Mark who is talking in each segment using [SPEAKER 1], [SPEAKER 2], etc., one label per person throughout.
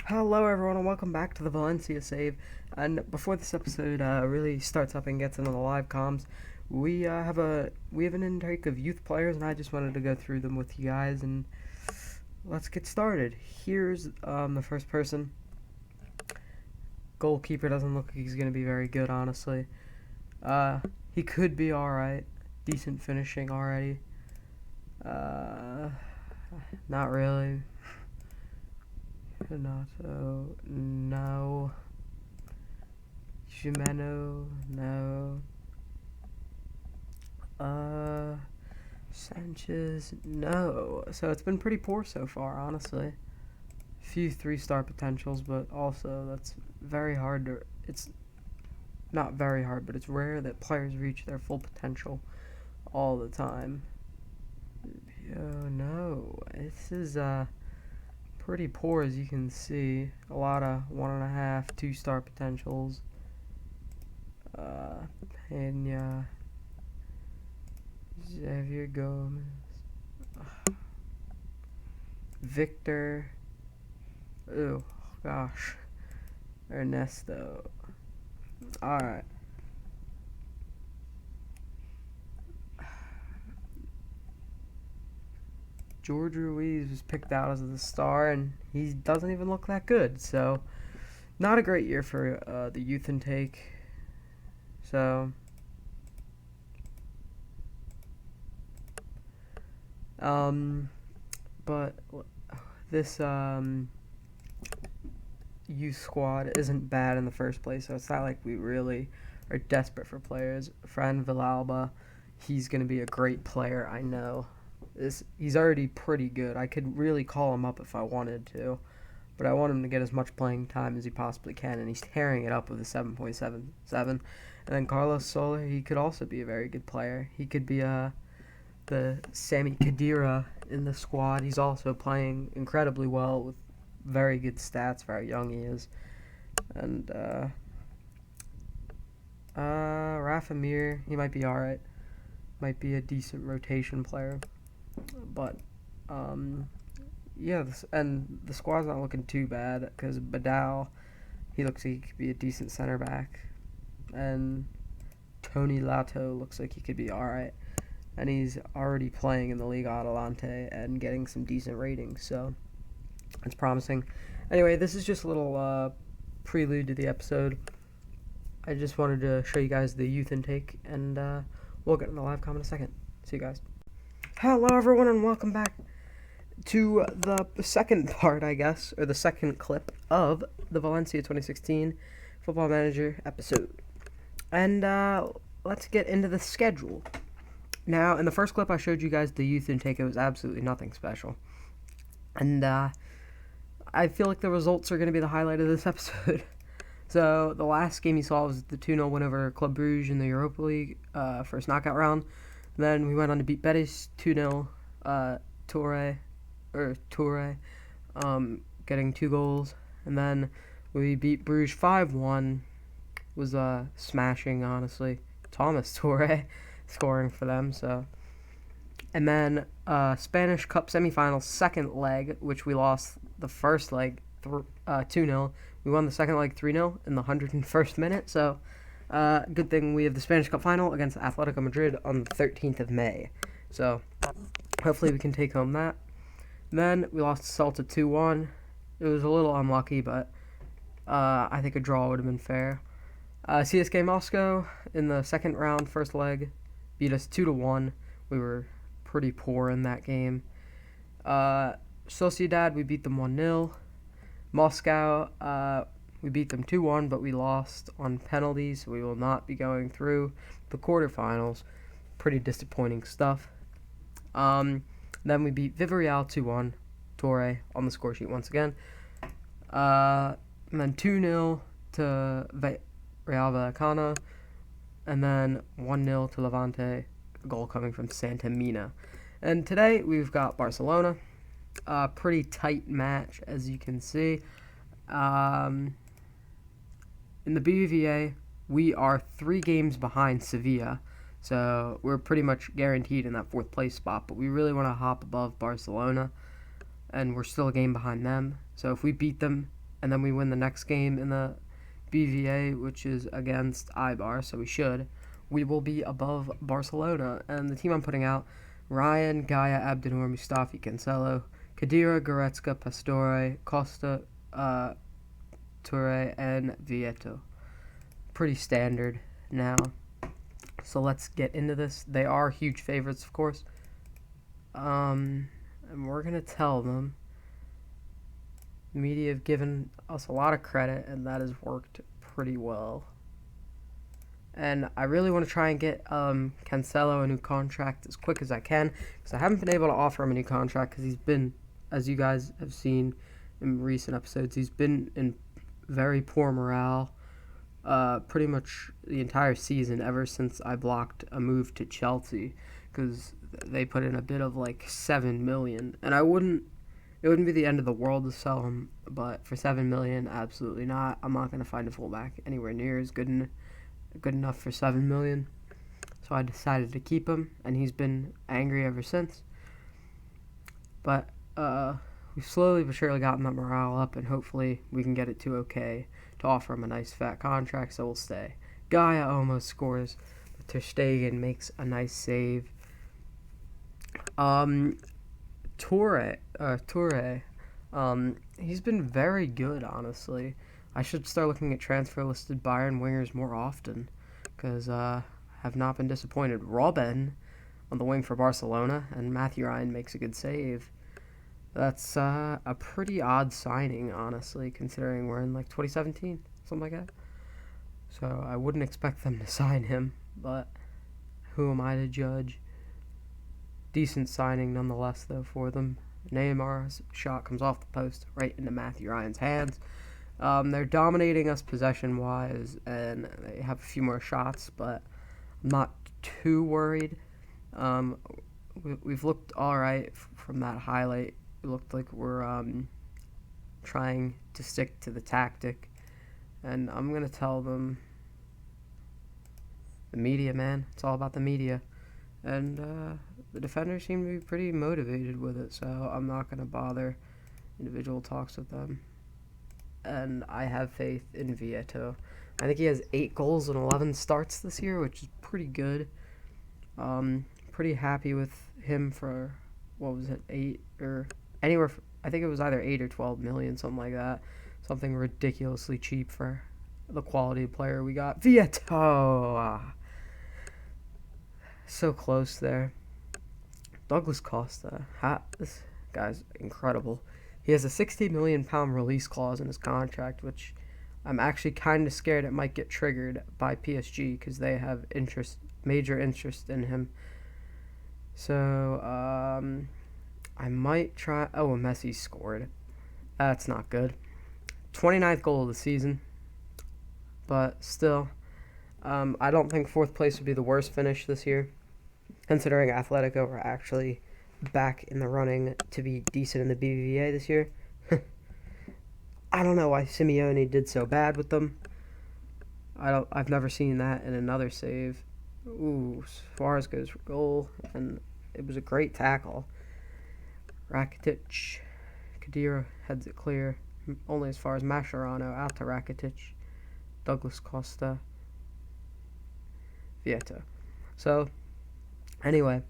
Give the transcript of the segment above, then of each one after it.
[SPEAKER 1] Hello everyone and welcome back to the Valencia save. And before this episode really starts up and gets into the live comms, we have an intake of youth players, and I just wanted to go through them with you guys, and let's get started. Here's the first person. Goalkeeper doesn't look like he's gonna be very good, honestly. He could be alright. Decent finishing already. Not really. Renato, no. Jimeno, no. Sanchez, no. So it's been pretty poor so far, honestly. Few 3-star potentials, but also that's very hard to. It's not very hard, but it's rare that players reach their full potential all the time. Oh no, this is pretty poor, as you can see. A lot of 1.5, 2-star potentials. Pena, Xavier Gomez, Victor. Oh gosh, Ernesto. All right. George Ruiz was picked out as the star, and he doesn't even look that good. So, not a great year for the youth intake. So, but this youth squad isn't bad in the first place, so it's not like we really are desperate for players. Fran Villalba, he's going to be a great player, I know. He's already pretty good. I could really call him up if I wanted to, but I want him to get as much playing time as he possibly can, and he's tearing it up with a 7.77. And then Carlos Soler, he could also be a very good player. He could be the Sami Khedira in the squad. He's also playing incredibly well with very good stats for how young he is. And Rafa Mir, he might be alright. Might be a decent rotation player. But, yeah, and the squad's not looking too bad, because Badal, he looks like he could be a decent center back. And Tony Lato looks like he could be alright. And he's already playing in the Liga Adelante and getting some decent ratings, so it's promising. Anyway, this is just a little prelude to the episode. I just wanted to show you guys the youth intake, and we'll get in the live comment in a second. See you guys. Hello everyone and welcome back to the second part, I guess, or the second clip of the Valencia 2016 Football Manager episode. And let's get into the schedule. Now, in the first clip I showed you guys the youth intake. It was absolutely nothing special. And I feel like the results are going to be the highlight of this episode. So the last game you saw was the 2-0 win over Club Brugge in the Europa League first knockout round. Then we went on to beat Betis 2-0, Toure, getting 2 goals. And then we beat Bruges 5-1, was smashing, honestly. Thomas Toure scoring for them. So, and then Spanish Cup semifinals second leg, which we lost the first leg 2-0. We won the second leg 3-0 in the 101st minute. So, good thing we have the Spanish Cup final against Atletico Madrid on the 13th of May. So, hopefully we can take home that. Then we lost to Celta 2-1. It was a little unlucky, but I think a draw would have been fair. CSK Moscow in the second round, first leg, beat us 2-1. We were pretty poor in that game. Sociedad, we beat them 1-0. Moscow, we beat them 2-1, but we lost on penalties, so we will not be going through the quarterfinals. Pretty disappointing stuff. Then we beat Villarreal 2-1, Torre on the score sheet once again. And then 2-0 to Real Vallecano, and then 1-0 to Levante, a goal coming from Santa Mina. And today we've got Barcelona. Pretty tight match, as you can see. In the BBVA, we are 3 games behind Sevilla, so we're pretty much guaranteed in that 4th place spot, but we really want to hop above Barcelona, and we're still a game behind them. So if we beat them, and then we win the next game in the BVA, which is against Ibar, so we will be above Barcelona. And the team I'm putting out: Ryan, Gaia, Abdenor, Mustafi, Cancelo, Khedira, Goretzka, Pastore, Costa, Toure, and Vieto. Pretty standard now. So let's get into this. They are huge favorites, of course. And we're going to tell them. The media have given us a lot of credit, and that has worked pretty well. And I really want to try and get Cancelo a new contract as quick as I can, because I haven't been able to offer him a new contract because he's been, as you guys have seen in recent episodes, he's been in very poor morale pretty much the entire season ever since I blocked a move to Chelsea, because they put in a bid of like 7 million, and it wouldn't be the end of the world to sell him, but for 7 million, absolutely not. I'm not going to find a fullback anywhere near as good enough for 7 million. So I decided to keep him, and he's been angry ever since. But we've slowly but surely gotten that morale up, and hopefully we can get it to okay to offer him a nice fat contract, so we'll stay. Gaia almost scores, but Ter Stegen makes a nice save. Toure, he's been very good, honestly. I should start looking at transfer-listed Bayern wingers more often, because I have not been disappointed. Robben on the wing for Barcelona, and Matthew Ryan makes a good save. That's a pretty odd signing, honestly, considering we're in like 2017, something like that. So I wouldn't expect them to sign him, but who am I to judge? Decent signing nonetheless, though, for them. Neymar's shot comes off the post right into Matthew Ryan's hands. They're dominating us possession-wise, and they have a few more shots, but I'm not too worried. We've looked all right from that highlight. It looked like we're trying to stick to the tactic, and I'm going to tell them, the media, man. It's all about the media. And the defenders seem to be pretty motivated with it, so I'm not going to bother individual talks with them. And I have faith in Vieto. I think he has 8 goals and 11 starts this year, which is pretty good. Pretty happy with him for, 8 or anywhere, I think it was either 8 or 12 million, something like that. Something ridiculously cheap for the quality of player we got. Vieto! So close there. Douglas Costa. This guy's incredible. He has a £60 million release clause in his contract, which I'm actually kind of scared it might get triggered by PSG because they have major interest in him. So, I might try... Oh, Messi scored. That's not good. 29th goal of the season. But still, I don't think 4th place would be the worst finish this year, considering Atletico are actually back in the running to be decent in the BVA this year. I don't know why Simeone did so bad with them. I've never seen that in another save. Ooh, Suarez goes for goal, and it was a great tackle. Rakitic, Khedira heads it clear, only as far as Mascherano, out to Rakitic, Douglas Costa, Vieto. So, anyway,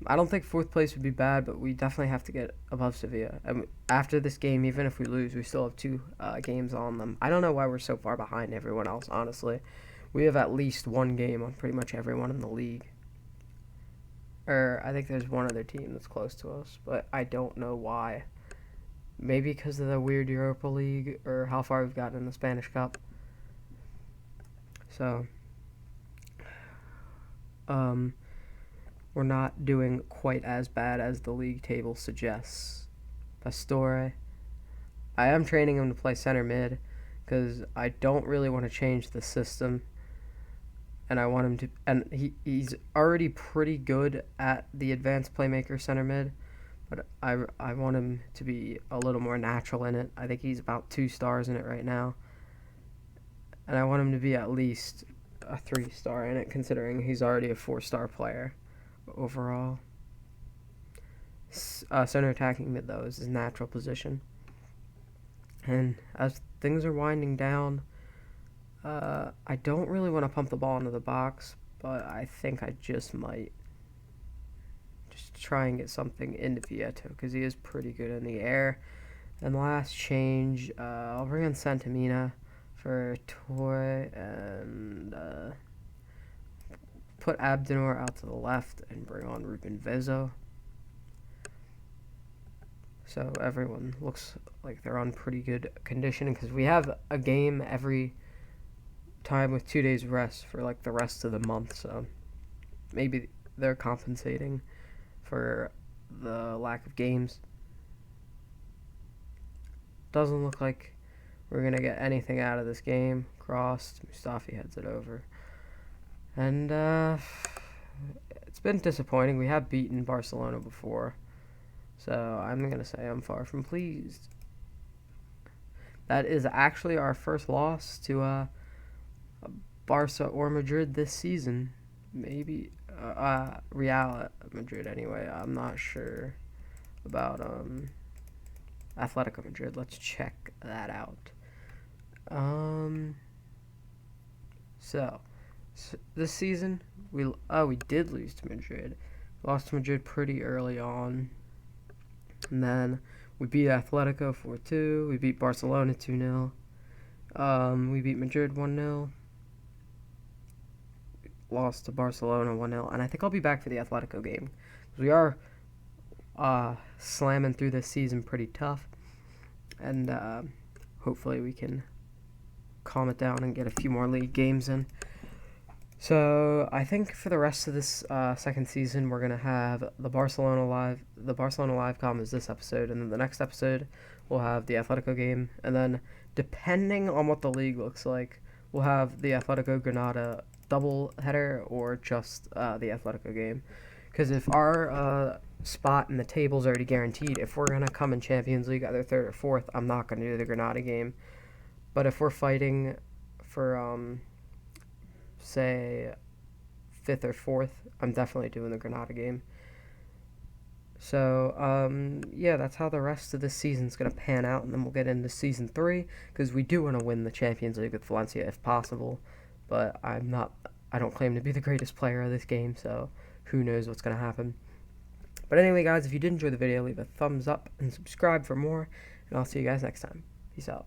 [SPEAKER 1] I don't think 4th place would be bad, but we definitely have to get above Sevilla. And after this game, even if we lose, we still have 2 games on them. I don't know why we're so far behind everyone else, honestly. We have at least 1 game on pretty much everyone in the league. Or I think there's one other team that's close to us, but I don't know why. Maybe because of the weird Europa League, or how far we've gotten in the Spanish Cup. So, we're not doing quite as bad as the league table suggests. Pastore. I am training him to play center mid because I don't really want to change the system. And I want him to... And he's already pretty good at the advanced playmaker center mid. But I want him to be a little more natural in it. I think he's about 2 stars in it right now. And I want him to be at least a 3-star in it, considering he's already a 4-star player overall. Center attacking mid, though, is his natural position. And as things are winding down, I don't really want to pump the ball into the box, but I think I just might just try and get something into Vieto because he is pretty good in the air. And last change, I'll bring in Santamina for Toy and put Abdenor out to the left and bring on Ruben Vezo. So everyone looks like they're on pretty good conditioning because we have a game every time with 2 days rest for like the rest of the month. So maybe they're compensating for the lack of games. Doesn't look like we're going to get anything out of this game. Crossed. Mustafi heads it over. And it's been disappointing. We have beaten Barcelona before. So I'm going to say I'm far from pleased. That is actually our first loss to Barca or Madrid this season. Maybe Real Madrid anyway. I'm not sure about Atletico Madrid. Let's check that out. So this season we did lose to Madrid. Lost to Madrid pretty early on, and then we beat Atletico 4-2. We beat Barcelona 2-0. We beat Madrid 1-0. Lost to Barcelona 1-0, and I think I'll be back for the Atletico game. We are slamming through this season pretty tough, and hopefully we can calm it down and get a few more league games in. So I think for the rest of this second season, we're gonna have the Barcelona live. The Barcelona live com is this episode, and then the next episode we'll have the Atletico game, and then depending on what the league looks like, we'll have the Atletico Granada double header or just the Atletico game. Because if our spot in the table is already guaranteed, if we're gonna come in Champions League either third or fourth, I'm not gonna do the Granada game. But if we're fighting for say fifth or fourth, I'm definitely doing the Granada game. So yeah, that's how the rest of this season's gonna pan out, and then we'll get into season 3 because we do want to win the Champions League with Valencia if possible. But I don't claim to be the greatest player of this game, so who knows what's gonna happen. But anyway, guys, if you did enjoy the video, leave a thumbs up and subscribe for more, and I'll see you guys next time. Peace out.